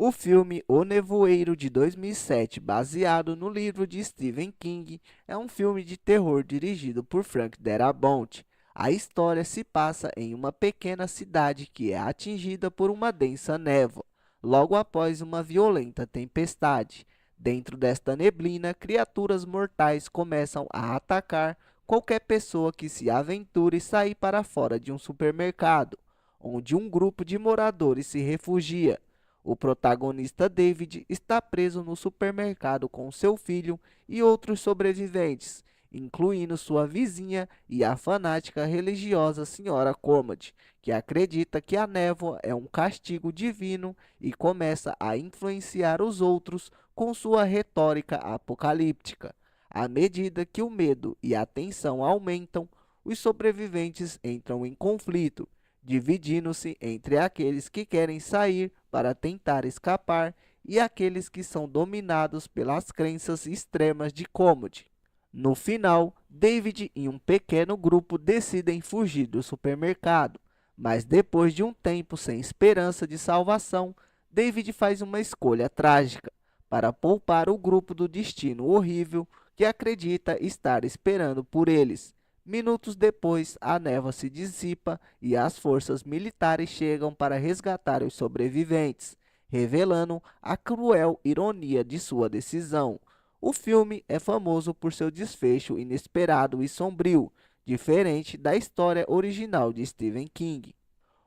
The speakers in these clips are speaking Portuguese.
O filme O Nevoeiro, de 2007, baseado no livro de Stephen King, é um filme de terror dirigido por Frank Darabont. A história se passa em uma pequena cidade que é atingida por uma densa névoa, logo após uma violenta tempestade. Dentro desta neblina, criaturas mortais começam a atacar qualquer pessoa que se aventure sair para fora de um supermercado, onde um grupo de moradores se refugia. O protagonista David está preso no supermercado com seu filho e outros sobreviventes, incluindo sua vizinha e a fanática religiosa Senhora Cormand, que acredita que a névoa é um castigo divino e começa a influenciar os outros com sua retórica apocalíptica. À medida que o medo e a tensão aumentam, os sobreviventes entram em conflito, dividindo-se entre aqueles que querem sair para tentar escapar e aqueles que são dominados pelas crenças extremas de Comod. No final, David e um pequeno grupo decidem fugir do supermercado, mas depois de um tempo sem esperança de salvação, David faz uma escolha trágica para poupar o grupo do destino horrível que acredita estar esperando por eles. Minutos depois, a névoa se dissipa e as forças militares chegam para resgatar os sobreviventes, revelando a cruel ironia de sua decisão. O filme é famoso por seu desfecho inesperado e sombrio, diferente da história original de Stephen King.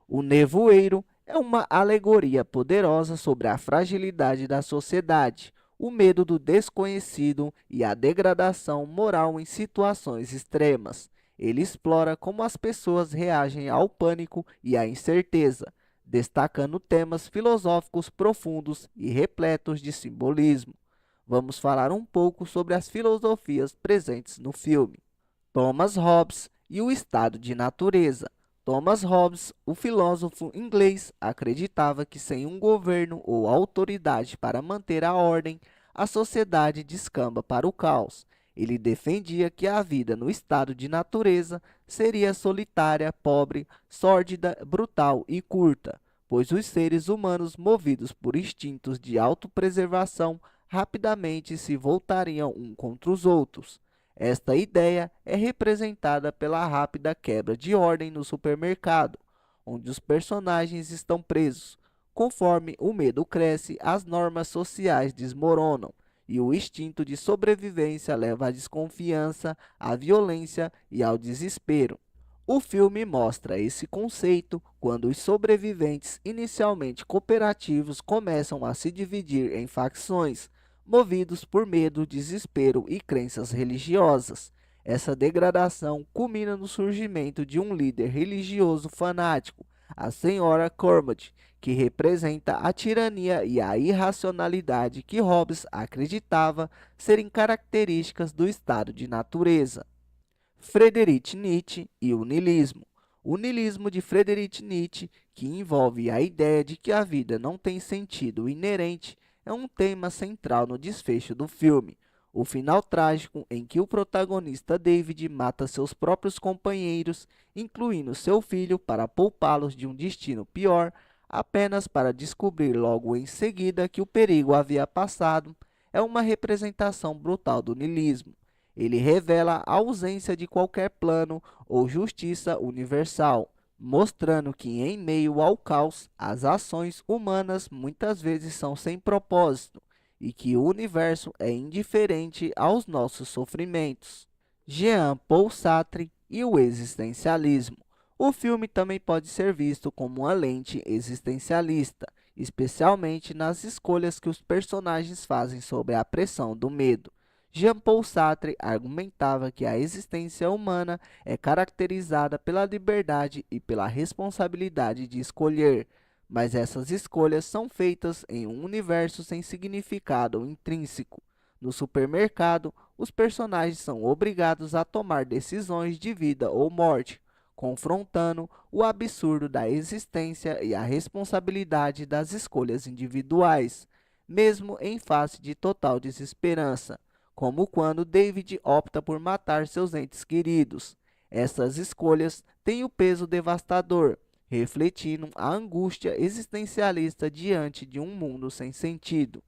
O Nevoeiro é uma alegoria poderosa sobre a fragilidade da sociedade, o medo do desconhecido e a degradação moral em situações extremas. Ele explora como as pessoas reagem ao pânico e à incerteza, destacando temas filosóficos profundos e repletos de simbolismo. Vamos falar um pouco sobre as filosofias presentes no filme. Thomas Hobbes e o estado de natureza. Thomas Hobbes, o filósofo inglês, acreditava que sem um governo ou autoridade para manter a ordem, a sociedade descamba para o caos. Ele defendia que a vida no estado de natureza seria solitária, pobre, sórdida, brutal e curta, pois os seres humanos, movidos por instintos de autopreservação, rapidamente se voltariam uns contra os outros. Esta ideia é representada pela rápida quebra de ordem no supermercado, onde os personagens estão presos. Conforme o medo cresce, as normas sociais desmoronam e o instinto de sobrevivência leva à desconfiança, à violência e ao desespero. O filme mostra esse conceito quando os sobreviventes, inicialmente cooperativos, começam a se dividir em facções, movidos por medo, desespero e crenças religiosas. Essa degradação culmina no surgimento de um líder religioso fanático, a Senhora Cormand, que representa a tirania e a irracionalidade que Hobbes acreditava serem características do estado de natureza. Friedrich Nietzsche e o niilismo. O niilismo de Friedrich Nietzsche, que envolve a ideia de que a vida não tem sentido inerente, é um tema central no desfecho do filme. O final trágico em que o protagonista David mata seus próprios companheiros, incluindo seu filho, para poupá-los de um destino pior, apenas para descobrir logo em seguida que o perigo havia passado, é uma representação brutal do niilismo. Ele revela a ausência de qualquer plano ou justiça universal, mostrando que, em meio ao caos, as ações humanas muitas vezes são sem propósito e que o universo é indiferente aos nossos sofrimentos. Jean-Paul Sartre e o existencialismo. O filme também pode ser visto como uma lente existencialista, especialmente nas escolhas que os personagens fazem sob a pressão do medo. Jean-Paul Sartre argumentava que a existência humana é caracterizada pela liberdade e pela responsabilidade de escolher, mas essas escolhas são feitas em um universo sem significado intrínseco. No supermercado, os personagens são obrigados a tomar decisões de vida ou morte, confrontando o absurdo da existência e a responsabilidade das escolhas individuais, mesmo em face de total desesperança, como quando David opta por matar seus entes queridos. Essas escolhas têm o peso devastador, refletindo a angústia existencialista diante de um mundo sem sentido.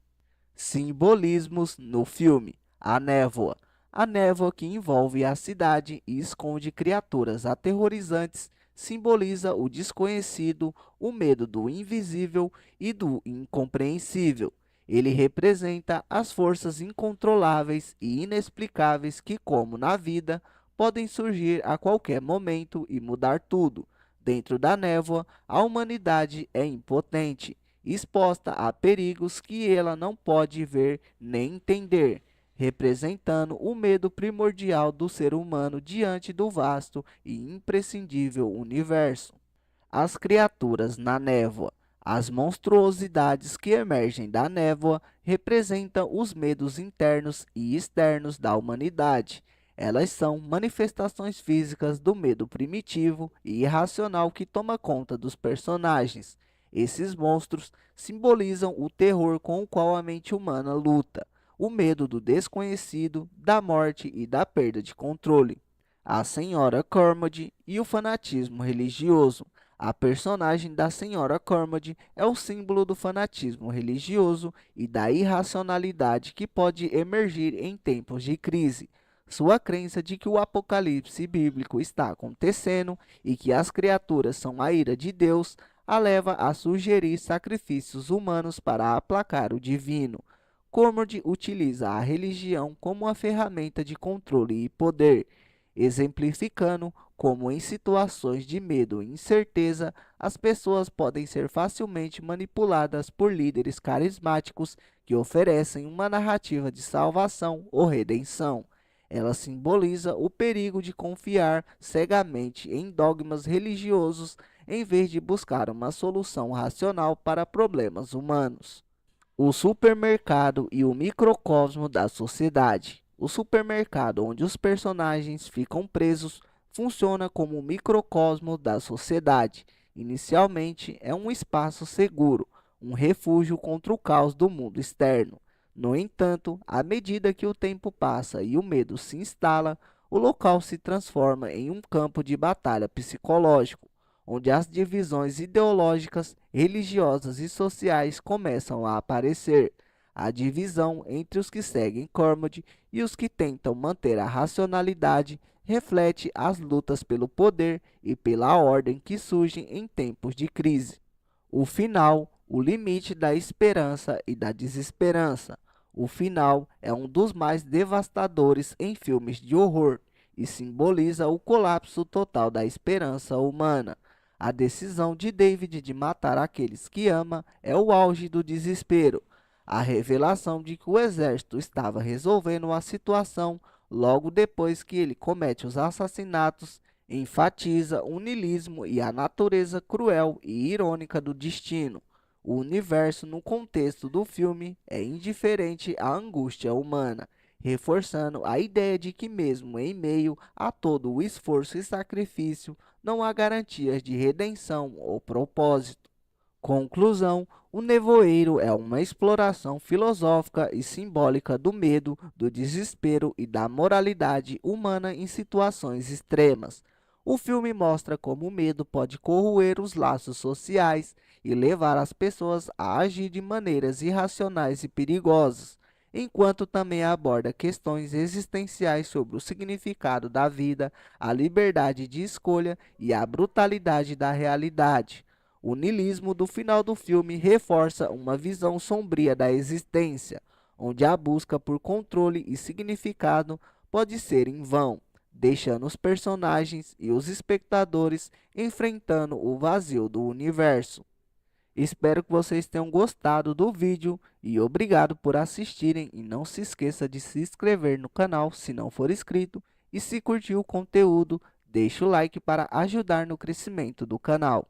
Simbolismos no filme: a névoa. A névoa que envolve a cidade e esconde criaturas aterrorizantes simboliza o desconhecido, o medo do invisível e do incompreensível. Ele representa as forças incontroláveis e inexplicáveis que, como na vida, podem surgir a qualquer momento e mudar tudo. Dentro da névoa, a humanidade é impotente, exposta a perigos que ela não pode ver nem entender, representando o medo primordial do ser humano diante do vasto e imprescindível universo. As criaturas na névoa. As monstruosidades que emergem da névoa representam os medos internos e externos da humanidade. Elas são manifestações físicas do medo primitivo e irracional que toma conta dos personagens. Esses monstros simbolizam o terror com o qual a mente humana luta, o medo do desconhecido, da morte e da perda de controle. A Senhora Cormode e o fanatismo religioso. A personagem da Senhora Cormode é o símbolo do fanatismo religioso e da irracionalidade que pode emergir em tempos de crise. Sua crença de que o apocalipse bíblico está acontecendo e que as criaturas são a ira de Deus a leva a sugerir sacrifícios humanos para aplacar o divino. Cormode utiliza a religião como uma ferramenta de controle e poder, exemplificando como em situações de medo e incerteza, as pessoas podem ser facilmente manipuladas por líderes carismáticos que oferecem uma narrativa de salvação ou redenção. Ela simboliza o perigo de confiar cegamente em dogmas religiosos em vez de buscar uma solução racional para problemas humanos. O supermercado e o microcosmo da sociedade. O supermercado, onde os personagens ficam presos, funciona como um microcosmo da sociedade. Inicialmente, é um espaço seguro, um refúgio contra o caos do mundo externo. No entanto, à medida que o tempo passa e o medo se instala, o local se transforma em um campo de batalha psicológico, onde as divisões ideológicas, religiosas e sociais começam a aparecer. A divisão entre os que seguem Cormode e os que tentam manter a racionalidade reflete as lutas pelo poder e pela ordem que surgem em tempos de crise. O final, o limite da esperança e da desesperança. O final é um dos mais devastadores em filmes de horror e simboliza o colapso total da esperança humana. A decisão de David de matar aqueles que ama é o auge do desespero. A revelação de que o exército estava resolvendo a situação logo depois que ele comete os assassinatos enfatiza o niilismo e a natureza cruel e irônica do destino. O universo, no contexto do filme, é indiferente à angústia humana, reforçando a ideia de que mesmo em meio a todo o esforço e sacrifício, não há garantias de redenção ou propósito. Conclusão: O Nevoeiro é uma exploração filosófica e simbólica do medo, do desespero e da moralidade humana em situações extremas. O filme mostra como o medo pode corroer os laços sociais e levar as pessoas a agir de maneiras irracionais e perigosas, enquanto também aborda questões existenciais sobre o significado da vida, a liberdade de escolha e a brutalidade da realidade. O niilismo do final do filme reforça uma visão sombria da existência, onde a busca por controle e significado pode ser em vão, deixando os personagens e os espectadores enfrentando o vazio do universo. Espero que vocês tenham gostado do vídeo e obrigado por assistirem e não se esqueça de se inscrever no canal se não for inscrito e se curtiu o conteúdo, deixe o like para ajudar no crescimento do canal.